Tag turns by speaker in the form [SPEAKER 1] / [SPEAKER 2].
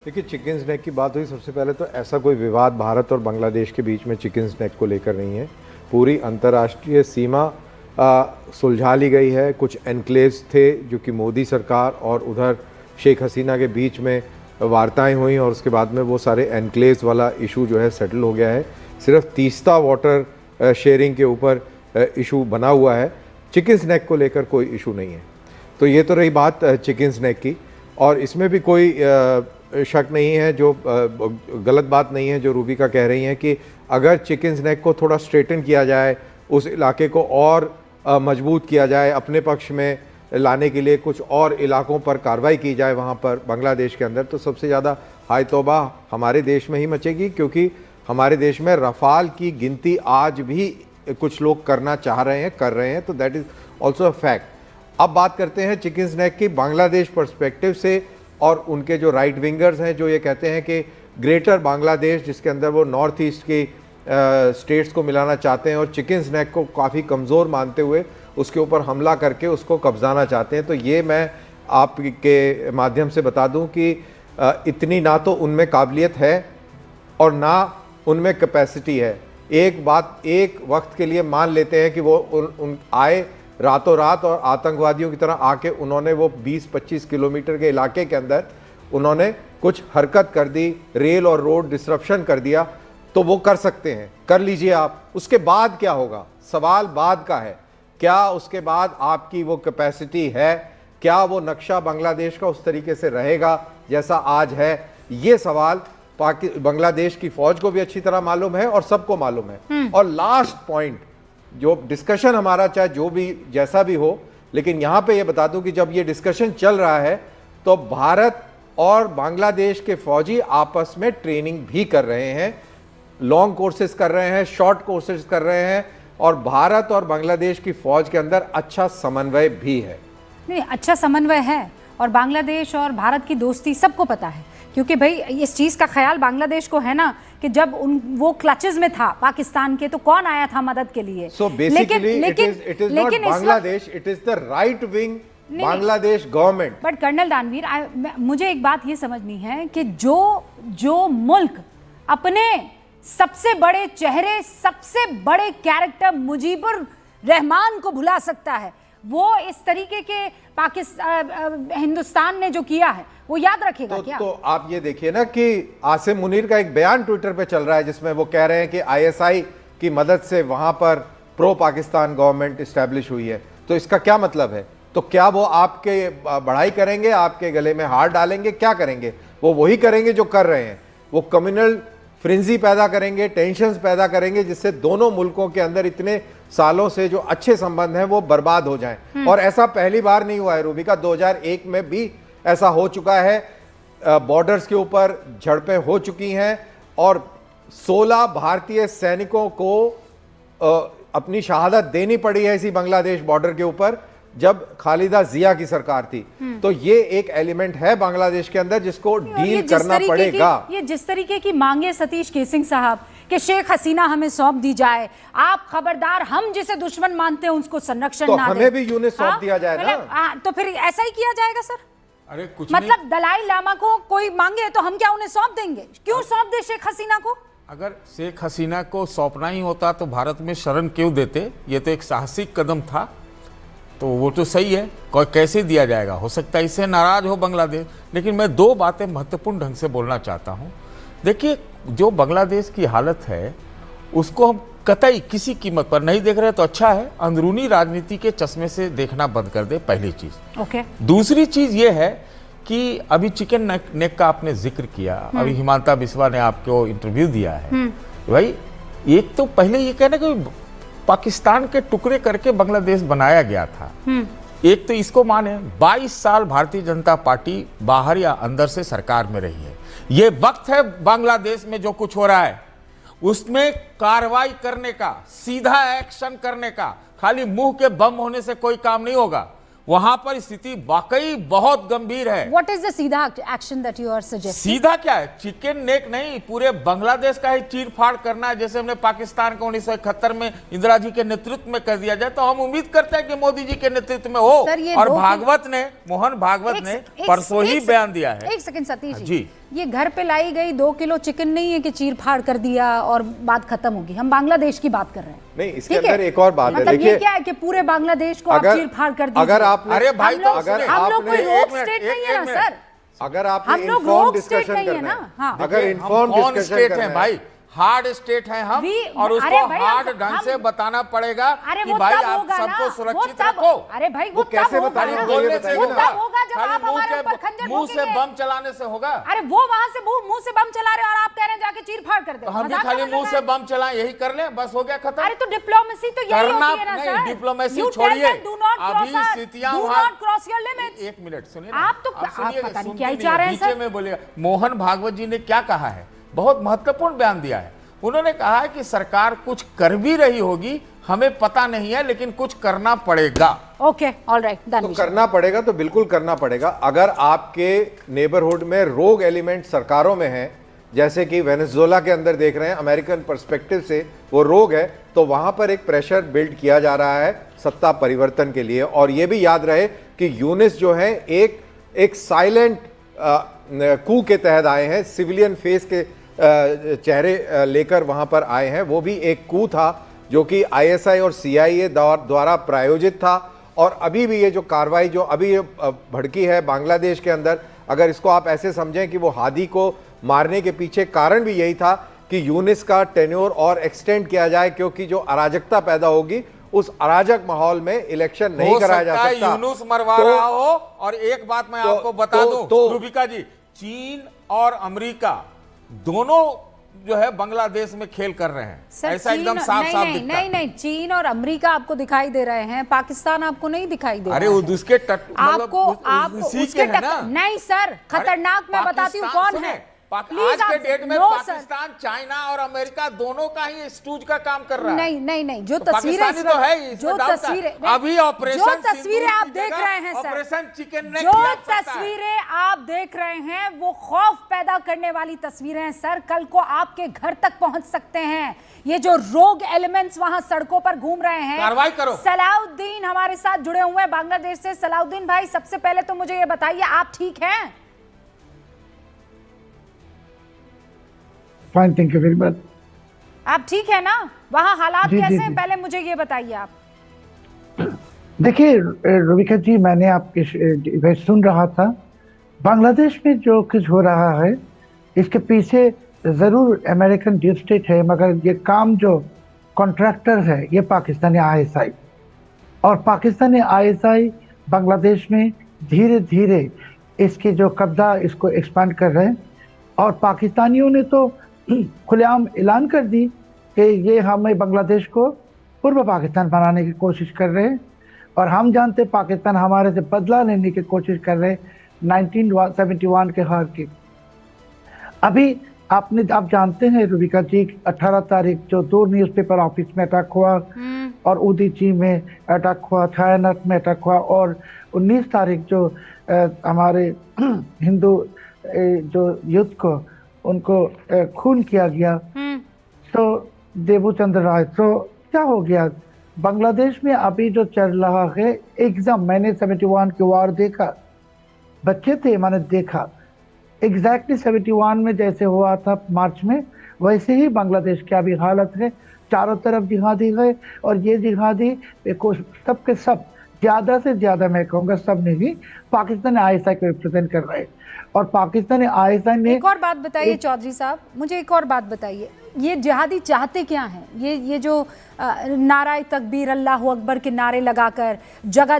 [SPEAKER 1] देखिए, chicken snack की बात हुई। सबसे पहले तो ऐसा कोई विवाद भारत और बांग्लादेश के बीच में चिकन स्नैक को लेकर नहीं है। पूरी अंतर्राष्ट्रीय सीमा सुलझा ली गई है। कुछ एनक्लेव्स थे जो कि मोदी सरकार और उधर शेख हसीना के बीच में वार्ताएं हुई और उसके बाद में वो सारे एनक्लेव्स वाला इशू जो है सेटल हो गया है। सिर्फ तीस्ता वाटर शेयरिंग के ऊपर इशू बना हुआ है। चिकन स्नैक को लेकर कोई इशू नहीं है। तो ये तो रही बात चिकन स्नैक की, और इसमें भी कोई शक नहीं है, जो गलत बात नहीं है जो रूबिका कह रही हैं कि अगर चिकन स्नैक को थोड़ा स्ट्रेटन किया जाए, उस इलाके को और मजबूत किया जाए, अपने पक्ष में लाने के लिए कुछ और इलाकों पर कार्रवाई की जाए वहाँ पर बांग्लादेश के अंदर, तो सबसे ज़्यादा हाय तौबा हमारे देश में ही मचेगी, क्योंकि हमारे देश में रफाल की गिनती आज भी कुछ लोग करना चाह रहे हैं, कर रहे हैं। तो that is also a fact. अब बात करते हैं चिकन स्नैक की बांग्लादेश पर्सपेक्टिव से, और उनके जो राइट विंगर्स हैं जो ये कहते हैं कि ग्रेटर बांग्लादेश, जिसके अंदर वो नॉर्थ ईस्ट की स्टेट्स को मिलाना चाहते हैं और चिकन स्नैक को काफ़ी कमज़ोर मानते हुए उसके ऊपर हमला करके उसको कब्जाना चाहते हैं। तो ये मैं आपके माध्यम से बता दूं कि इतनी ना तो उनमें काबिलियत है और ना उनमें कैपेसिटी है। एक बात एक वक्त के लिए मान लेते हैं कि वो उन आए रातों रात और आतंकवादियों की तरह आके उन्होंने वो 20-25 किलोमीटर के इलाके के अंदर उन्होंने कुछ हरकत कर दी, रेल और रोड डिसरप्शन कर दिया, तो वो कर सकते हैं, कर लीजिए आप। उसके बाद क्या होगा, सवाल बाद का है। क्या उसके बाद आपकी वो कैपेसिटी है? क्या वो नक्शा बांग्लादेश का उस तरीके से रहेगा जैसा आज है? ये सवाल बांग्लादेश की फौज को भी अच्छी तरह मालूम है और सबको मालूम है। और लास्ट पॉइंट, जो डिस्कशन हमारा चाहे जो भी जैसा भी हो, लेकिन यहां पे ये बता दूं कि जब ये डिस्कशन चल रहा है तो भारत और बांग्लादेश के फौजी आपस में ट्रेनिंग भी कर रहे हैं, लॉन्ग कोर्सेज कर रहे हैं, शॉर्ट कोर्सेज कर रहे हैं, और भारत और बांग्लादेश की फौज के अंदर अच्छा समन्वय भी है।
[SPEAKER 2] नहीं, अच्छा समन्वय है, और बांग्लादेश और भारत की दोस्ती सबको पता है, क्योंकि भाई इस चीज़ का ख्याल बांग्लादेश को है ना कि जब वो क्लचेस में था पाकिस्तान के, तो कौन आया था मदद के लिए।
[SPEAKER 1] So basically it is not Bangladesh, it is the right wing Bangladesh government.
[SPEAKER 2] But colonel Danveer, मुझे एक बात ये समझनी है कि जो मुल्क अपने सबसे बड़े चेहरे, सबसे बड़े कैरेक्टर मुजीबुर रहमान को भुला सकता है, वो इस तरीके के हिंदुस्तान ने जो किया है वो याद रखेगा क्या?
[SPEAKER 1] तो आप ये देखिए ना कि आसिम मुनीर का एक बयान ट्विटर पे चल रहा है जिसमें वो कह रहे हैं कि आईएसआई की मदद से वहां पर प्रो पाकिस्तान गवर्नमेंट इस्टेब्लिश हुई है। तो इसका क्या मतलब है? तो क्या वो आपके बढ़ाई करेंगे, आपके गले में हार डालेंगे, क्या करेंगे? वो वही करेंगे जो कर रहे हैं। वो कम्युनल फ्रिंजी पैदा करेंगे, टेंशन्स पैदा करेंगे, जिससे दोनों मुल्कों के अंदर इतने सालों से जो अच्छे संबंध हैं वो बर्बाद हो जाएं। और ऐसा पहली बार नहीं हुआ है रूबिका, 2001 में भी ऐसा हो चुका है। बॉर्डर्स के ऊपर झड़पें हो चुकी हैं और 16 भारतीय सैनिकों को अपनी शहादत देनी पड़ी है इसी बांग्लादेश बॉर्डर के ऊपर, जब खालिदा जिया की सरकार थी। तो ये एक एलिमेंट है बांग्लादेश के अंदर जिसको डील करना पड़ेगा।
[SPEAKER 2] ये जिस तरीके की मांगे सतीश केसिंग साहब कि शेख हसीना हमें सौंप दी जाए, आप खबरदार, हम जिसे दुश्मन मानते हैं उसको संरक्षण
[SPEAKER 1] तो
[SPEAKER 2] ना दें,
[SPEAKER 1] हमें भी यूनिट सौंप दिया जाए ना।
[SPEAKER 2] तो फिर ऐसा ही किया जाएगा सर?
[SPEAKER 3] अरे कुछ
[SPEAKER 2] मतलब दलाई लामा को कोई मांगे तो हम क्या उन्हें सौंप देंगे? क्यों सौंप दे शेख हसीना को?
[SPEAKER 3] अगर शेख हसीना को सौंपना ही होता तो भारत में शरण क्यों देते? ये तो एक साहसिक कदम था, तो वो तो सही है, कोई कैसे दिया जाएगा? हो सकता है इससे नाराज हो बांग्लादेश। लेकिन मैं दो बातें महत्वपूर्ण ढंग से बोलना चाहता हूँ। देखिए, जो बांग्लादेश की हालत है उसको हम कतई किसी कीमत पर नहीं देख रहे तो अच्छा है, अंदरूनी राजनीति के चश्मे से देखना बंद कर दे, पहली चीज।
[SPEAKER 2] ओके।
[SPEAKER 3] दूसरी चीज ये है कि अभी चिकन नेक का आपने जिक्र किया, अभी हिमांता बिस्वा ने आपको इंटरव्यू दिया है। भाई, एक तो पहले ये कहना कि पाकिस्तान के टुकड़े करके बांग्लादेश बनाया गया था, एक तो इसको माने 22 साल भारतीय जनता पार्टी बाहर या अंदर से सरकार में रही है। ये वक्त है बांग्लादेश में जो कुछ हो रहा है उसमें कार्रवाई करने का, सीधा एक्शन करने का। खाली मुंह के बम होने से कोई काम नहीं होगा, वहां पर स्थिति वाकई बहुत गंभीर है।
[SPEAKER 2] What is the सीधा action that you are suggesting?
[SPEAKER 3] सीधा क्या है? चिकन नेक नहीं, पूरे बांग्लादेश का ही चीर फाड़ करना है, जैसे हमने पाकिस्तान को 1971 में इंदिरा जी के नेतृत्व में कर दिया जाए। तो हम उम्मीद करते हैं कि मोदी जी के नेतृत्व में हो। और भागवत ने, मोहन भागवत ने परसों ही बयान दिया है।
[SPEAKER 2] एक सेकंड सतीश जी, ये घर पे लाई गई 2 किलो चिकन नहीं है कि चीर फाड़ कर दिया और बात खत्म होगी। हम बांग्लादेश की बात कर रहे हैं।
[SPEAKER 1] नहीं, इसके
[SPEAKER 2] ठीक है?
[SPEAKER 1] अंदर एक और बात है,
[SPEAKER 2] मतलब ये
[SPEAKER 1] देखिए,
[SPEAKER 2] क्या है कि पूरे बांग्लादेश को आप चीर फाड़ कर दीजिए।
[SPEAKER 1] अगर आपने,
[SPEAKER 3] अरे भाई, तो
[SPEAKER 1] अगर
[SPEAKER 2] हम लोग कोई
[SPEAKER 1] आपने,
[SPEAKER 2] रोग स्टेट नहीं है ना सर।
[SPEAKER 1] अगर आपने
[SPEAKER 2] हम लोग
[SPEAKER 1] इन्फॉर्म
[SPEAKER 2] रोग स्टेट
[SPEAKER 1] डिस्कशन
[SPEAKER 2] नहीं है
[SPEAKER 1] करना
[SPEAKER 2] ना। हाँ।
[SPEAKER 1] अगर इन्फॉर्म
[SPEAKER 3] कौन
[SPEAKER 1] डिस्कशन
[SPEAKER 3] स्टेट
[SPEAKER 1] करना
[SPEAKER 3] है भाई, हार्ड स्टेट है हम, और उसको
[SPEAKER 2] अरे भाई,
[SPEAKER 3] हार्ड
[SPEAKER 2] हम-
[SPEAKER 3] ढंग से बताना पड़ेगा
[SPEAKER 2] अरे
[SPEAKER 3] कि
[SPEAKER 2] वो
[SPEAKER 3] भाई
[SPEAKER 2] तब
[SPEAKER 3] आप
[SPEAKER 2] होगा ना,
[SPEAKER 3] सबको
[SPEAKER 2] वो
[SPEAKER 3] सुरक्षित
[SPEAKER 2] तब-
[SPEAKER 3] रखो।
[SPEAKER 2] अरे भाई
[SPEAKER 1] वो
[SPEAKER 2] तब
[SPEAKER 1] कैसे
[SPEAKER 2] होगा
[SPEAKER 1] बताएंगे?
[SPEAKER 2] ना।
[SPEAKER 1] बोलने
[SPEAKER 3] से
[SPEAKER 2] वो
[SPEAKER 3] होगा।
[SPEAKER 2] तब होगा जब
[SPEAKER 3] खाली
[SPEAKER 2] आप हमारे ऊपर खंजर
[SPEAKER 3] मुंह से
[SPEAKER 2] भोंकेंगे।
[SPEAKER 3] बम चलाने से होगा।
[SPEAKER 2] अरे वो वहां से मुंह से बम चला रहे हैं और आप कह रहे हैं जाके चीर फाड़ कर दे।
[SPEAKER 3] तो हम भी
[SPEAKER 2] मजाक
[SPEAKER 3] खाली
[SPEAKER 2] करने
[SPEAKER 3] मुंह
[SPEAKER 2] लगा
[SPEAKER 3] से
[SPEAKER 2] है।
[SPEAKER 3] बम चलाएं, यही कर लें, बस हो गया खत्म।
[SPEAKER 2] अरे तो डिप्लोमेसी तो यही
[SPEAKER 3] करना
[SPEAKER 2] होती है ना
[SPEAKER 3] नहीं,
[SPEAKER 2] सर।
[SPEAKER 3] डिप्लोमेसी
[SPEAKER 2] You tell
[SPEAKER 3] छोड़िए।
[SPEAKER 2] them, do not cross
[SPEAKER 3] अभी
[SPEAKER 2] our-
[SPEAKER 3] स्थितियां
[SPEAKER 2] do
[SPEAKER 3] वहां-
[SPEAKER 2] not cross your limits।
[SPEAKER 3] एक मिनट सुनिए ना।
[SPEAKER 2] आप तो- आप
[SPEAKER 3] सुनिए,
[SPEAKER 2] पता नहीं
[SPEAKER 3] सुनते
[SPEAKER 2] क्या ही
[SPEAKER 3] नहीं
[SPEAKER 2] चाह
[SPEAKER 3] है,
[SPEAKER 2] रहे हैं
[SPEAKER 3] बीचे
[SPEAKER 2] सर।
[SPEAKER 3] में बोलिएगा। मोहन भागवत जी ने क्या कहा है, बहुत महत्वपूर्ण बयान दिया है। उन्होंने कहा है कि सरकार कुछ कर भी रही होगी, हमें पता नहीं है, लेकिन कुछ करना पड़ेगा।
[SPEAKER 2] ओके, ऑलराइट,
[SPEAKER 1] तो करना पड़ेगा, तो बिल्कुल करना पड़ेगा। अगर आपके नेबरहुड में रोग एलिमेंट सरकारों में है, जैसे कि वेनेजुएला के अंदर देख रहे हैं, अमेरिकन पर्सपेक्टिव से वो रोग है, तो वहां पर एक प्रेशर बिल्ड किया जा रहा है सत्ता परिवर्तन के लिए। और ये भी याद रहे कि यूनिस जो है एक साइलेंट कू के तहत आए हैं, सिविलियन फेस के चेहरे लेकर वहां पर आए हैं। वो भी एक कू था जो कि आईएसआई और सीआईए द्वारा प्रायोजित था। और अभी भी ये जो कार्रवाई जो अभी भड़की है बांग्लादेश के अंदर, अगर इसको आप ऐसे समझें कि वो हादी को मारने के पीछे कारण भी यही था कि यूनिस का टेन्योर और एक्सटेंड किया जाए, क्योंकि जो अराजकता पैदा होगी उस अराजक माहौल में इलेक्शन नहीं कराया जा सकता।
[SPEAKER 3] यूनुस मरवा रहा हो। और एक बात मैं आपको बता दूं रूबिका जी, चीन और अमेरिका दोनों जो है बांग्लादेश में खेल कर रहे हैं।
[SPEAKER 2] सर,
[SPEAKER 3] ऐसा एकदम साफ साफ दिखता है।
[SPEAKER 2] नहीं, चीन और अमेरिका आपको दिखाई दे रहे हैं, पाकिस्तान आपको नहीं दिखाई दे
[SPEAKER 3] अरे
[SPEAKER 2] रहा
[SPEAKER 3] वो
[SPEAKER 2] है।
[SPEAKER 3] उसके
[SPEAKER 2] आपको
[SPEAKER 3] उसी
[SPEAKER 2] उसके
[SPEAKER 3] के है ना।
[SPEAKER 2] नहीं सर, खतरनाक मैं बताती हूँ कौन
[SPEAKER 3] सुने,
[SPEAKER 2] है।
[SPEAKER 3] आज
[SPEAKER 2] Please
[SPEAKER 3] के
[SPEAKER 2] आप-
[SPEAKER 3] डेट में
[SPEAKER 2] No,
[SPEAKER 3] पाकिस्तान, चाइना और अमेरिका दोनों का ही स्टूज का काम कर रहा है।
[SPEAKER 2] नहीं, जो
[SPEAKER 3] तो
[SPEAKER 2] तस्वीरें
[SPEAKER 3] पाकिस्तानी तो है ही, इसमें
[SPEAKER 2] जो
[SPEAKER 3] डाउट है।
[SPEAKER 2] तस्वीरें
[SPEAKER 3] अभी ऑपरेशन
[SPEAKER 2] जो
[SPEAKER 3] सिंदूर
[SPEAKER 2] तस्वीरें
[SPEAKER 3] की
[SPEAKER 2] आप देख
[SPEAKER 3] जगह
[SPEAKER 2] रहे हैं सर,
[SPEAKER 3] ऑपरेशन चिकन नेक
[SPEAKER 2] जो
[SPEAKER 3] किया जाता है।
[SPEAKER 2] तस्वीरें आप देख रहे हैं वो खौफ पैदा करने वाली तस्वीरें हैं सर। कल को आपके घर तक पहुंच सकते हैं ये जो रोग एलिमेंट्स वहां सड़कों पर घूम रहे हैं।
[SPEAKER 3] कार्रवाई करो।
[SPEAKER 2] सलाउद्दीन हमारे साथ जुड़े हुए हैं बांग्लादेश से। सलाउद्दीन भाई, सबसे पहले तो मुझे ये बताइए, आप ठीक हैं?
[SPEAKER 4] Fine, thank you very much.
[SPEAKER 2] आप ठीक है ना? वहां हालात
[SPEAKER 4] जी,
[SPEAKER 2] कैसे
[SPEAKER 4] जी,
[SPEAKER 2] हैं,
[SPEAKER 4] जी।
[SPEAKER 2] पहले मुझे ये बताइए आप।
[SPEAKER 4] देखिए रूबिका जी, मैंने आपकी मैं सुन रहा था, बांग्लादेश में जो कुछ हो रहा है इसके पीछे ज़रूर अमेरिकन डीप स्टेट है, मगर ये काम जो कॉन्ट्रैक्टर है ये पाकिस्तानी आईएसआई, और पाकिस्तानी आईएसआई बांग्लादेश में धीरे धीरे इसकी जो कब्जा इसको एक्सपांड कर रहे हैं। और पाकिस्तानियों ने तो खुलेआम ऐलान कर दी कि ये हमें बांग्लादेश को पूर्व पाकिस्तान बनाने की कोशिश कर रहे हैं, और हम जानते पाकिस्तान हमारे से बदला लेने की कोशिश कर रहे हैं 1971 के हार की। अभी आप जानते हैं रूबिका जी, 18 तारीख जो 2 न्यूज़पेपर ऑफिस में अटैक हुआ और उदीची में अटैक हुआ, छायानट में अटैक हुआ, और 19 तारीख जो हमारे हिंदू जो युद्ध को उनको खून किया गया, तो देवचंद्र राय, तो क्या हो गया बांग्लादेश में अभी जो चल रहा है एकदम। मैंने 71 की वार देखा, बच्चे थे, मैंने देखा एग्जैक्टली 71 में जैसे हुआ था मार्च में, वैसे ही बांग्लादेश की अभी हालत है। चारों तरफ जिहादी है, और ये जिहादी सब के सब, ज़्यादा से ज़्यादा मैं कहूँगा सब ने भी पाकिस्तान आईएसआई को रिप्रेजेंट कर रहे हैं। और पाकिस्तान आईएसआई ने
[SPEAKER 2] एक और बात बताइए चौधरी साहब, मुझे एक और बात बताइए, ये जिहादी चाहते क्या हैं? ये जो नाराए तकबीर, अल्लाह अकबर के नारे लगाकर जगह